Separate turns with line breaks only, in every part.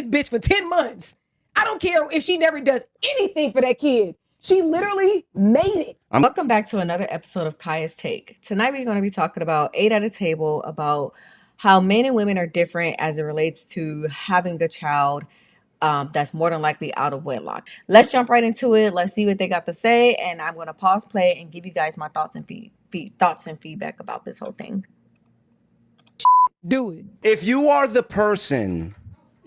bitch for 10 months. I don't care if she never does anything for that kid. She literally made it.
Welcome back to another episode of Kieah's Take. Tonight we're going to be talking about 8 at a Table, about how men and women are different as it relates to having a child that's more than likely out of wedlock. Let's jump right into it. Let's see what they got to say, and I'm going to pause play and give you guys my thoughts and feedback about this whole thing.
Do it.
If you are the person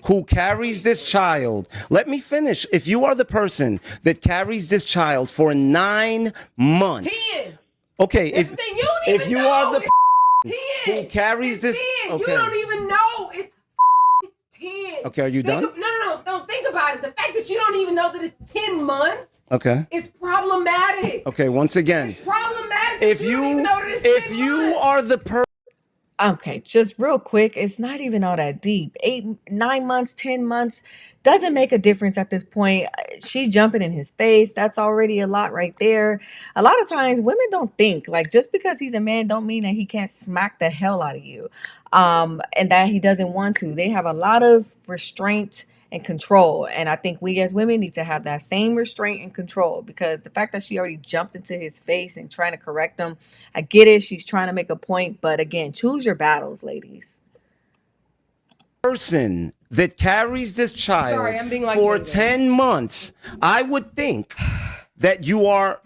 who carries this child, let me finish. If you are the person that carries this child for 9 months,
10.
okay.
That's the thing. You don't even
if you
know.
are the
It's 10.
who carries
It's
this,
10.
okay.
You don't even know. It's 10.
Okay, are you done?
No. Don't think about it. The fact that you don't even know that it's 10 months.
Okay.
It's problematic.
Okay. Once again,
It's problematic.
if
you don't even know that it's
if
10
you
months.
are the person.
Okay, just real quick, it's not even all that deep. 8, 9 months, 10 months doesn't make a difference at this point. She jumping in his face. That's already a lot right there. A lot of times women don't think, like, just because he's a man don't mean that he can't smack the hell out of you. And that he doesn't want to. They have a lot of restraint and control. And I think we as women need to have that same restraint and control, because the fact that she already jumped into his face and trying to correct him, I get it. She's trying to make a point. But again, choose your battles, ladies.
Person that carries this child
Sorry, I'm being like
for
Jada.
10 months, I would think that you are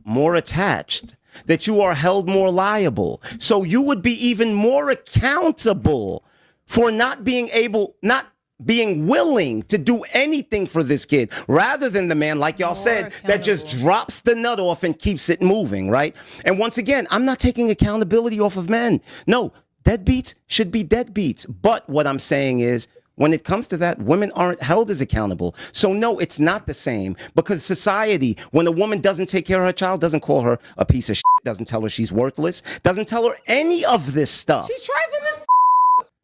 more attached, that you are held more liable. So you would be even more accountable for not being willing to do anything for this kid, rather than the man, like y'all said, that just drops the nut off and keeps it moving, right? And once again, I'm not taking accountability off of men. No, deadbeats should be deadbeats. But what I'm saying is, when it comes to that, women aren't held as accountable. So no, it's not the same, because society, when a woman doesn't take care of her child, doesn't call her a piece of shit, doesn't tell her she's worthless, doesn't tell her any of this stuff.
She's trifling as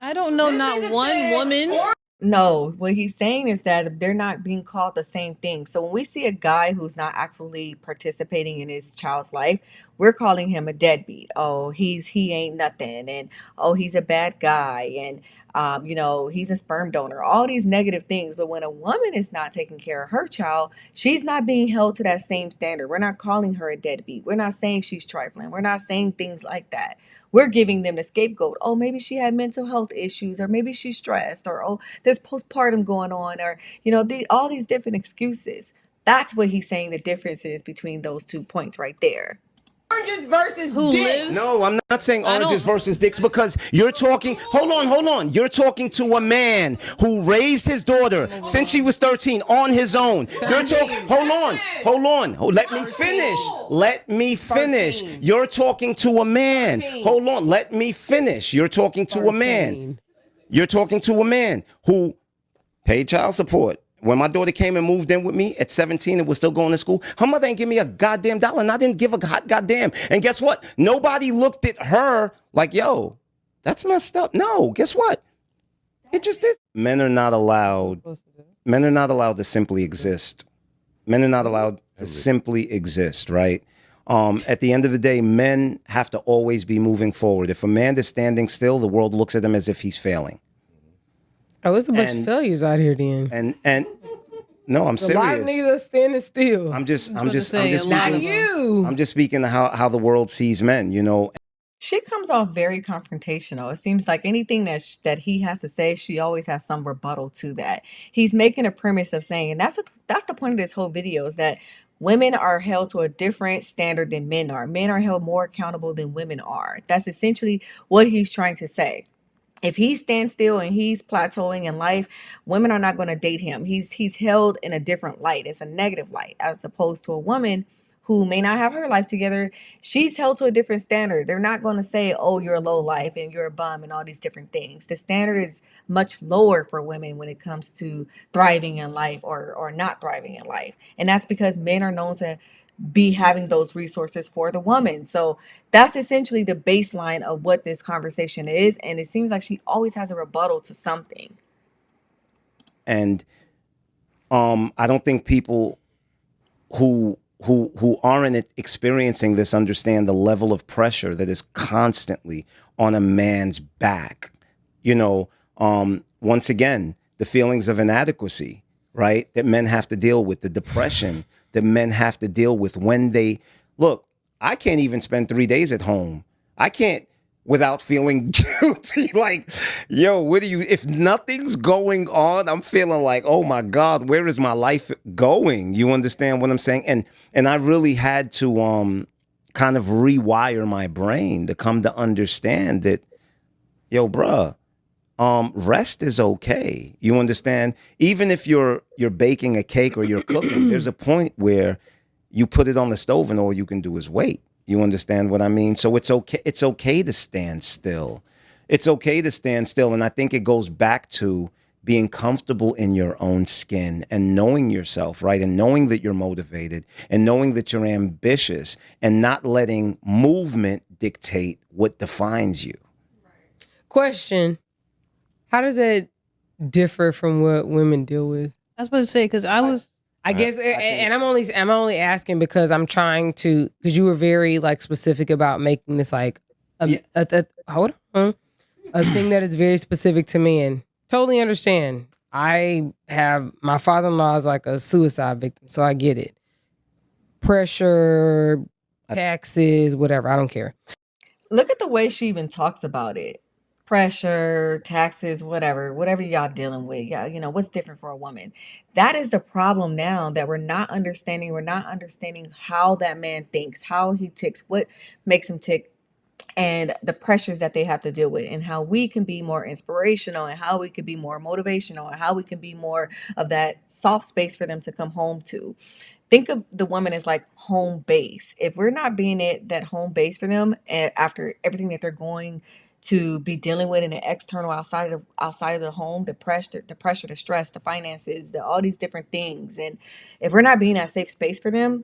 I don't know not one woman.
No, what he's saying is that they're not being called the same thing. So when we see a guy who's not actually participating in his child's life, we're calling him a deadbeat. Oh, he ain't nothing, and oh, he's a bad guy, and he's a sperm donor. All these negative things. But when a woman is not taking care of her child, she's not being held to that same standard. We're not calling her a deadbeat. We're not saying she's trifling. We're not saying things like that. We're giving them the scapegoat. Oh, maybe she had mental health issues, or maybe she's stressed, or oh, there's postpartum going on, or all these different excuses. That's what he's saying the difference is between those 2 points right there.
oranges versus
Who
dicks.
lives?
No, I'm not saying oranges
don't-
versus dicks, because you're talking, hold on. You're talking to a man who raised his daughter since she was 13 on his own. You're talking, hold on. Let me finish. You're talking to a man. Hold on, let me finish. You're talking to a man. You're talking to a man who paid child support. When my daughter came and moved in with me at 17 and was still going to school, her mother ain't give me a goddamn dollar, and I didn't give a goddamn. And guess what? Nobody looked at her like, yo, that's messed up. No, guess what? It just is. Men are not allowed to simply exist. Men are not allowed to simply exist, right? At the end of the day, men have to always be moving forward. If a man is standing still, the world looks at him as if he's failing.
Oh, it's a bunch of failures out here then.
And no, I'm serious.
A lot of niggas are standing still.
I'm just
Not
speaking. I'm just speaking to how the world sees men,
She comes off very confrontational. It seems like anything that he has to say, she always has some rebuttal to that. He's making a premise of saying, and that's the point of this whole video, is that women are held to a different standard than men are. Men are held more accountable than women are. That's essentially what he's trying to say. If he stands still and he's plateauing in life, women are not going to date him. He's held in a different light. It's a negative light, as opposed to a woman who may not have her life together. She's held to a different standard. They're not going to say, oh, you're a low life and you're a bum and all these different things. The standard is much lower for women when it comes to thriving in life or not thriving in life. And that's because men are known to be having those resources for the woman. So that's essentially the baseline of what this conversation is. And it seems like she always has a rebuttal to something.
And I don't think people who aren't experiencing this understand the level of pressure that is constantly on a man's back. Once again, the feelings of inadequacy, right? That men have to deal with, the depression that men have to deal with when they look. I can't even spend 3 days at home. I can't without feeling guilty. Like, yo, what do you, if nothing's going on, I'm feeling like, oh my God, where is my life going? You understand what I'm saying? And I really had to kind of rewire my brain to come to understand that, yo, bruh, rest is okay. You understand? Even if you're baking a cake or you're cooking, there's a point where you put it on the stove and all you can do is wait. You understand what I mean? So it's okay. It's okay to stand still. It's okay to stand still. And I think it goes back to being comfortable in your own skin and knowing yourself, right? And knowing that you're motivated and knowing that you're ambitious and not letting movement dictate what defines you.
Question: how does that differ from what women deal with?
I was about to say because
I guess, and I'm only asking because I'm trying to, because you were very like specific about making this like hold on, a thing that is very specific to men. Totally understand. I have my father-in-law is like a suicide victim, so I get it. Pressure, taxes, whatever. I don't care.
Look at the way she even talks about it. Pressure, taxes, whatever y'all dealing with. Yeah, you know, what's different for a woman? That is the problem now, that we're not understanding. We're not understanding how that man thinks, how he ticks, what makes him tick, and the pressures that they have to deal with, and how we can be more inspirational, and how we can be more motivational, and how we can be more of that soft space for them to come home to. Think of the woman as like home base. If we're not being that home base for them, and after everything that they're going to be dealing with in the external outside of the home, the pressure, the stress, the finances, all these different things, and if we're not being that safe space for them,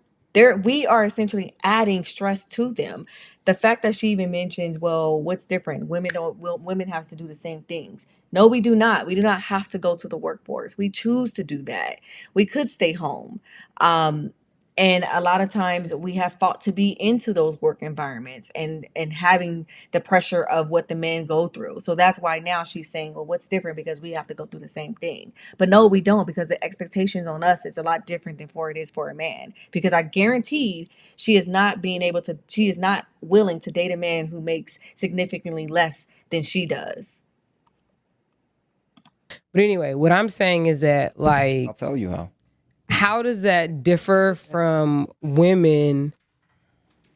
we are essentially adding stress to them. The fact that she even mentions, well, what's different? Women have to do the same things. No, we do not. We do not have to go to the workforce. We choose to do that. We could stay home. And a lot of times we have fought to be into those work environments and having the pressure of what the men go through. So that's why now she's saying, well, what's different? Because we have to go through the same thing. But no, we don't, because the expectations on us is a lot different than it is for a man. Because I guarantee she is not willing to date a man who makes significantly less than she does.
But anyway, what I'm saying is that, like,
I'll tell you
how does that differ from women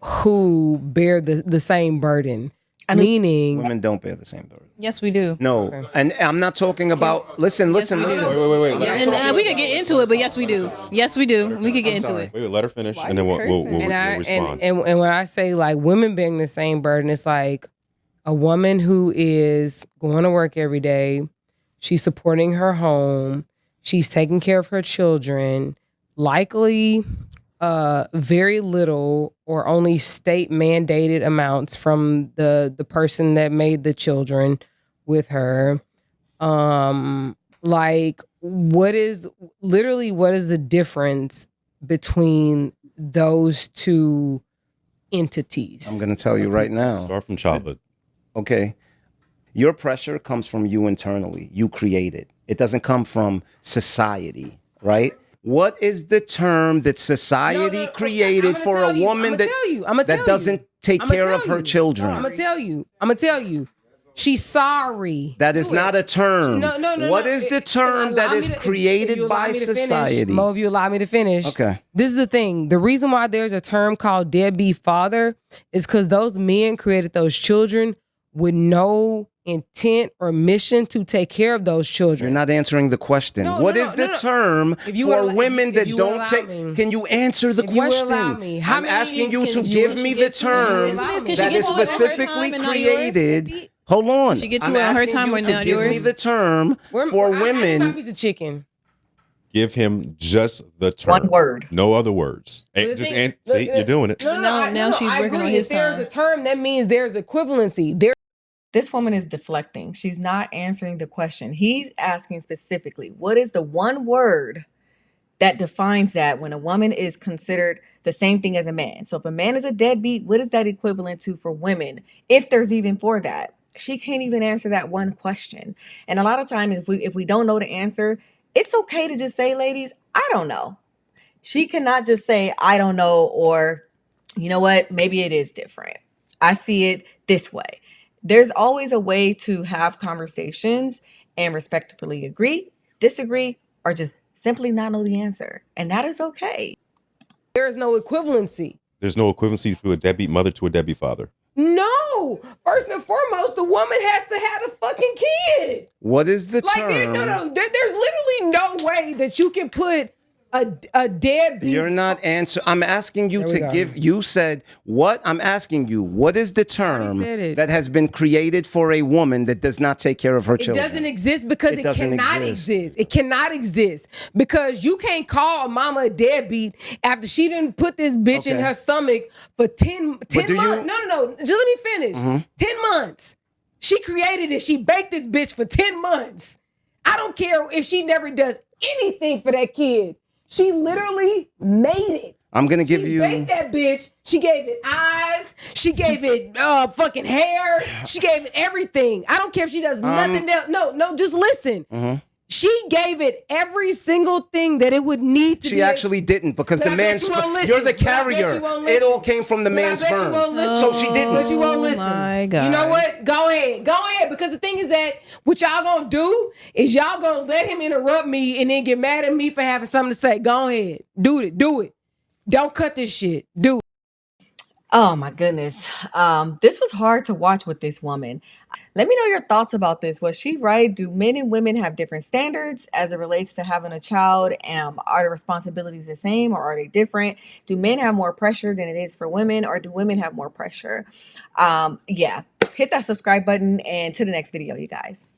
who bear the same burden? Meaning,
women don't bear the same burden.
Yes, we do.
No, okay. And I'm not talking about. Listen.
Wait. And we could get into it, but yes, we do. Yes, we do. We could get into it.
Wait, let her finish, and then we'll respond.
And when I say like women bearing the same burden, it's like a woman who is going to work every day. She's supporting her home. She's taking care of her children. Likely, very little or only state mandated amounts from the person that made the children with her. Like, what is the difference between those two entities?
I'm going to tell you right now.
Start from childhood.
Okay. Your pressure comes from you internally. You create it. It doesn't come from society, right? What is the term that society created for a woman that doesn't take care of her children?
I'm gonna tell you. She's sorry.
That is not a term. What is the term that is created by society?
Mo, if you allow me to finish.
Okay.
This is the thing. The reason why there's a term called deadbeat father is because those men created those children with no intent or mission to take care of those children.
You're not answering the question. What is the term for women that don't take? Can you answer the question? I'm asking you to give me the term that is specifically created. Hold on.
She get to her time or not yours?
Give me the term for women.
A piece of chicken.
Give him just the term.
One word.
No other words. See, you're doing it.
Now she's working on his time.
If there's a term, that means there's equivalency.
This woman is deflecting. She's not answering the question. He's asking specifically, what is the one word that defines that when a woman is considered the same thing as a man? So if a man is a deadbeat, what is that equivalent to for women, if there's even for that? she can't even answer that one question. And a lot of times if we don't know the answer, it's okay to just say, ladies, I don't know. She cannot just say, I don't know, or you know what, maybe it is different. I see it this way. There's always a way to have conversations and respectfully agree, disagree, or just simply not know the answer. And that is okay.
There is no equivalency.
There's no equivalency for a deadbeat mother to a deadbeat father.
No. First and foremost, the woman has to have a fucking kid.
What is the term?
There's literally no way that you can put a deadbeat.
You're not answering. I'm asking you to give. You said what? I'm asking you. What is the term that has been created for a woman that does not take care of her children?
It doesn't exist because it cannot exist. It cannot exist because you can't call a mama a deadbeat after she didn't put this bitch in her stomach for 10 months. No. Just let me finish. 10 months. She created it. She baked this bitch for 10 months. I don't care if she never does anything for that kid. She literally made it.
I'm going to give you...
She baked that bitch. She gave it eyes. She gave it fucking hair. She gave it everything. I don't care if she does nothing else. No, just listen. She gave it every single thing that it would need to be.
She actually didn't because the man's... You're the carrier. It all came from the man's sperm. So she didn't.
But you won't listen.
My God.
You know what? Go ahead. Because the thing is that what y'all gonna do is y'all gonna let him interrupt me and then get mad at me for having something to say. Go ahead. Do it. Don't cut this shit. Do it.
Oh my goodness. This was hard to watch with this woman. Let me know your thoughts about this. Was she right? Do men and women have different standards as it relates to having a child? Are the responsibilities the same or are they different? Do men have more pressure than it is for women, or do women have more pressure? Yeah, hit that subscribe button and to the next video, you guys.